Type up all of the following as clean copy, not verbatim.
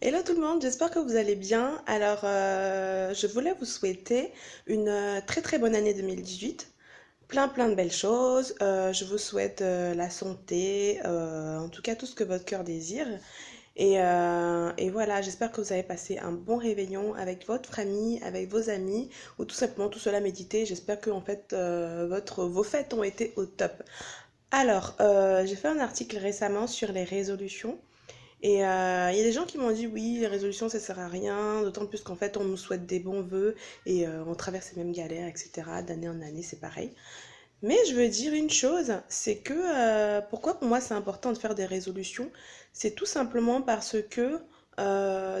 Hello tout le monde, j'espère que vous allez bien. Alors, je voulais vous souhaiter une très très bonne année 2018. Plein de belles choses. Je vous souhaite la santé, en tout cas tout ce que votre cœur désire. Et voilà, j'espère que vous avez passé un bon réveillon avec votre famille, avec vos amis, ou tout simplement tout cela méditer. J'espère que en fait vos fêtes ont été au top. Alors, j'ai fait un article récemment sur les résolutions. Il y a des gens qui m'ont dit oui, les résolutions ça sert à rien, d'autant plus qu'en fait on nous souhaite des bons vœux et on traverse les mêmes galères, etc. D'année en année, c'est pareil. Mais je veux dire une chose, c'est que pourquoi pour moi c'est important de faire des résolutions, c'est tout simplement parce que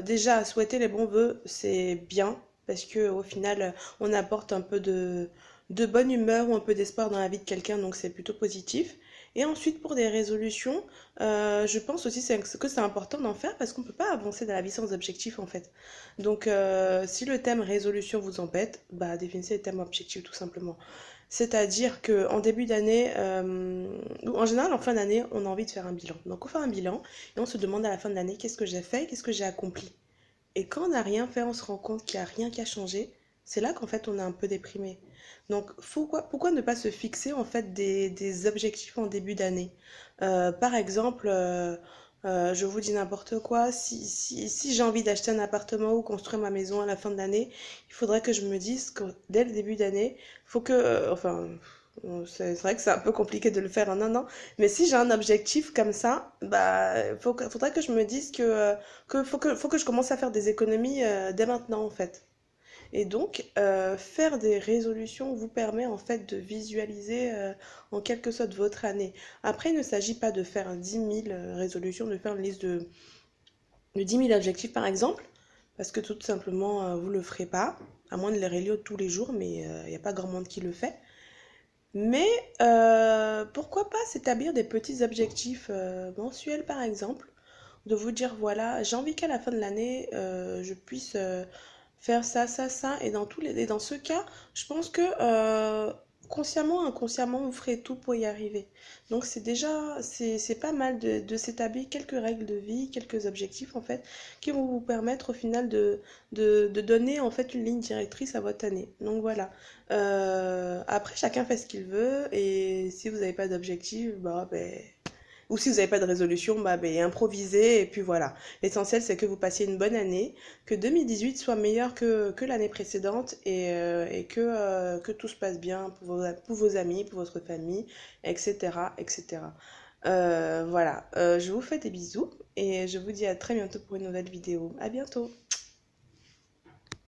déjà souhaiter les bons vœux c'est bien, parce que au final on apporte un peu de bonne humeur ou un peu d'espoir dans la vie de quelqu'un, donc c'est plutôt positif. Et ensuite pour des résolutions, je pense aussi que c'est important d'en faire parce qu'on ne peut pas avancer dans la vie sans objectif en fait. Donc si le thème résolution vous embête, bah définissez le thème objectif tout simplement. C'est-à-dire qu'en début d'année, ou en général en fin d'année, on a envie de faire un bilan. Donc on fait un bilan et on se demande à la fin de l'année qu'est-ce que j'ai fait, qu'est-ce que j'ai accompli. Et quand on n'a rien fait, on se rend compte qu'il n'y a rien qui a changé. C'est là qu'en fait on est un peu déprimé. Donc pourquoi ne pas se fixer en fait des objectifs en début d'année? Par exemple, je vous dis n'importe quoi, si j'ai envie d'acheter un appartement ou construire ma maison à la fin de l'année, il faudrait que je me dise que dès le début d'année, faut que, c'est vrai que c'est un peu compliqué de le faire en un an, mais si j'ai un objectif comme ça, bah, faudrait que je me dise faut que je commence à faire des économies dès maintenant en fait. Et donc, faire des résolutions vous permet en fait de visualiser en quelque sorte votre année. Après, il ne s'agit pas de faire 10 000 résolutions, de faire une liste de 10 000 objectifs par exemple, parce que tout simplement, vous ne le ferez pas, à moins de les relire tous les jours, mais il n'y a pas grand monde qui le fait. Mais pourquoi pas s'établir des petits objectifs mensuels par exemple, de vous dire voilà, j'ai envie qu'à la fin de l'année, je puisse faire ça, et et dans ce cas, je pense que consciemment, inconsciemment, vous ferez tout pour y arriver. Donc c'est pas mal de s'établir quelques règles de vie, quelques objectifs en fait, qui vont vous permettre au final de donner en fait une ligne directrice à votre année. Donc voilà. Après, chacun fait ce qu'il veut, et si vous n'avez pas d'objectif, bah ben ou si vous n'avez pas de résolution, bah, improvisez et puis voilà. L'essentiel, c'est que vous passiez une bonne année, que 2018 soit meilleur que l'année précédente et que tout se passe bien pour vos amis, pour votre famille, etc. etc. Voilà, je vous fais des bisous et je vous dis à très bientôt pour une nouvelle vidéo. À bientôt!